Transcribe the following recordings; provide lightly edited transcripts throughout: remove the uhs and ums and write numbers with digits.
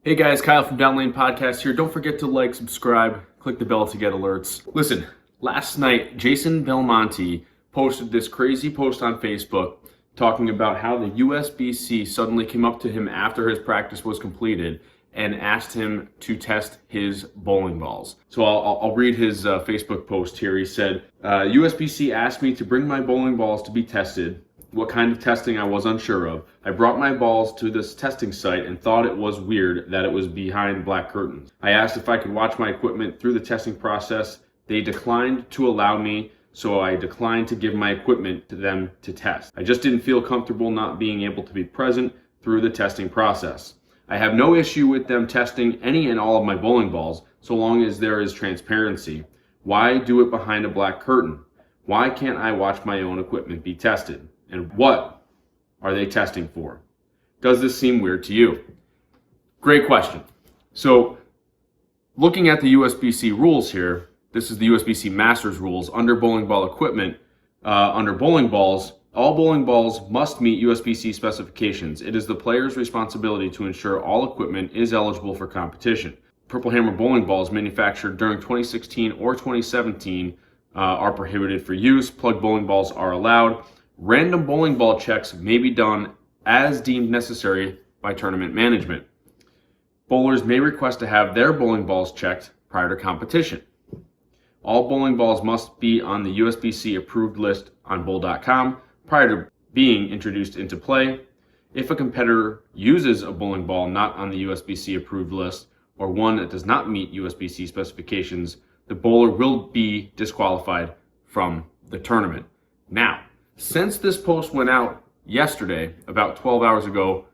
Hey guys, Kyle from Down Lane Podcast here. Don't forget to like, subscribe, click the bell to get alerts. Listen, last night, Jason Belmonte posted this crazy post on Facebook talking about how the USBC suddenly came up to him after his practice was completed and asked him to test his bowling balls. So I'll read his Facebook post here. He said, USBC asked me to bring my bowling balls to be tested. What kind of testing I was unsure of. I brought my balls to this testing site and thought it was weird that it was behind black curtains. I asked if I could watch my equipment through the testing process. They declined to allow me, so I declined to give my equipment to them to test. I just didn't feel comfortable not being able to be present through the testing process. I have no issue with them testing any and all of my bowling balls, so long as there is transparency. Why do it behind a black curtain? Why can't I watch my own equipment be tested? And what are they testing for? Does this seem weird to you? Great question. So looking at the USBC rules here, this is the USBC Masters rules. Under bowling ball equipment, under bowling balls, all bowling balls must meet USBC specifications. It is the player's responsibility to ensure all equipment is eligible for competition. Purple Hammer bowling balls manufactured during 2016 or 2017 are prohibited for use. Plug bowling balls are allowed. Random bowling ball checks may be done as deemed necessary by tournament management. Bowlers may request to have their bowling balls checked prior to competition. All bowling balls must be on the USBC approved list on bowl.com prior to being introduced into play. If a competitor uses a bowling ball not on the USBC approved list or one that does not meet USBC specifications, the bowler will be disqualified from the tournament. Now, since this post went out yesterday, about 12 hours ago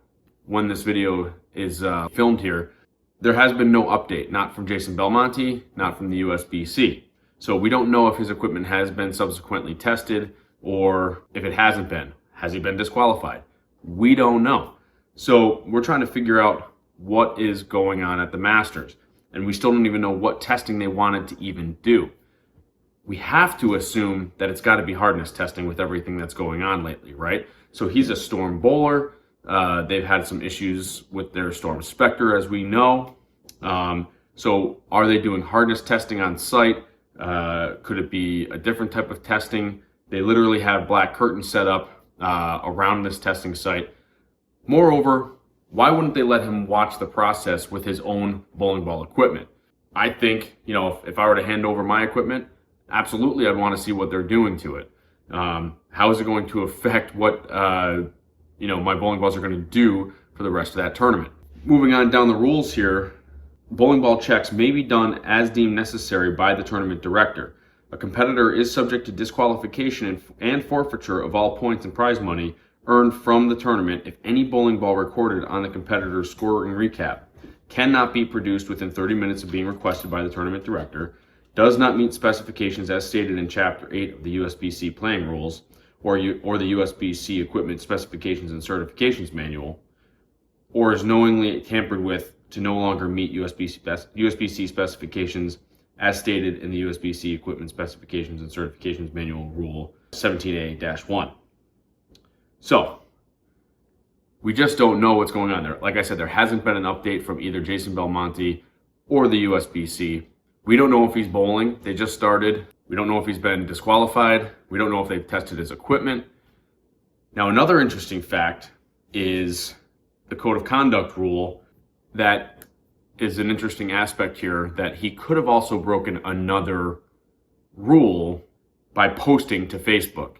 when this video is filmed here, there has been no update, not from Jason Belmonte, not from the USBC. So we don't know if his equipment has been subsequently tested or if it hasn't been. Has he been disqualified? We don't know. So we're trying to figure out what is going on at the Masters. And we still don't even know what testing they wanted to even do. We have to assume that it's got to be hardness testing with everything that's going on lately, right? So he's a Storm bowler. They've had some issues with their Storm Spectre, as we know. So are they doing hardness testing on site? Could it be a different type of testing? They literally have black curtains set up around this testing site. Moreover, why wouldn't they let him watch the process with his own bowling ball equipment? I think, if I were to hand over my equipment, absolutely, I'd want to see what they're doing to it. How is it going to affect what my bowling balls are going to do for the rest of that tournament? Moving on down the rules here, bowling ball checks may be done as deemed necessary by the tournament director. A competitor is subject to disqualification and forfeiture of all points and prize money earned from the tournament if any bowling ball recorded on the competitor's scoring recap cannot be produced within 30 minutes of being requested by the tournament director, does not meet specifications as stated in Chapter 8 of the USBC playing rules or the USBC equipment specifications and certifications manual, or is knowingly tampered with to no longer meet USBC specifications as stated in the USBC equipment specifications and certifications manual rule 17A-1. So, we just don't know what's going on there. Like I said, there hasn't been an update from either Jason Belmonte or the USBC. We don't know if he's bowling. They just started. We don't know if he's been disqualified. We don't know if they've tested his equipment. Now, another interesting fact is the code of conduct rule that is an interesting aspect here, that he could have also broken another rule by posting to Facebook.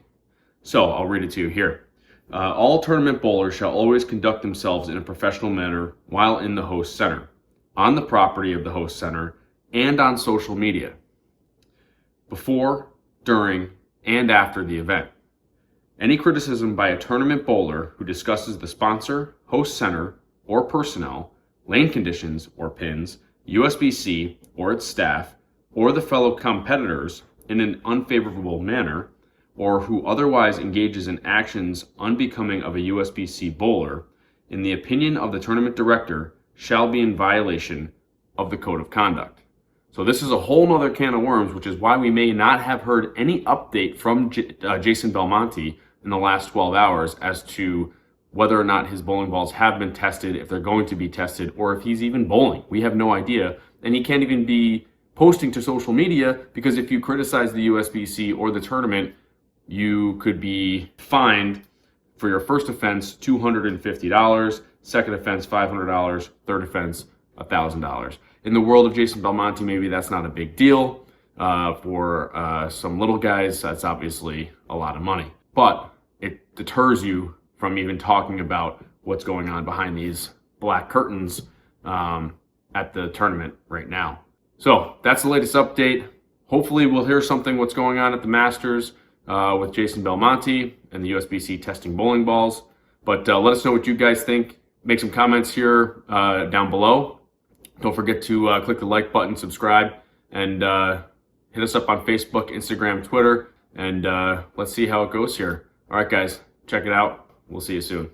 So I'll read it to you here. All tournament bowlers shall always conduct themselves in a professional manner while in the host center, on the property of the host center, and on social media, before, during, and after the event. Any criticism by a tournament bowler who discusses the sponsor, host center, or personnel, lane conditions or pins, USBC or its staff, or the fellow competitors in an unfavorable manner, or who otherwise engages in actions unbecoming of a USBC bowler, in the opinion of the tournament director, shall be in violation of the code of conduct. So this is a whole nother can of worms, which is why we may not have heard any update from Jason Belmonte in the last 12 hours as to whether or not his bowling balls have been tested, if they're going to be tested, or if he's even bowling. We have no idea. And he can't even be posting to social media, because if you criticize the USBC or the tournament, you could be fined for your first offense $250, second offense $500, third offense $1,000. In the world of Jason Belmonte, maybe that's not a big deal. For some little guys, that's obviously a lot of money. But it deters you from even talking about what's going on behind these black curtains at the tournament right now. So that's the latest update. Hopefully we'll hear something what's going on at the Masters with Jason Belmonte and the USBC testing bowling balls. But let us know what you guys think. Make some comments here down below. Don't forget to click the like button, subscribe, and hit us up on Facebook, Instagram, Twitter, and let's see how it goes here. All right, guys, check it out. We'll see you soon.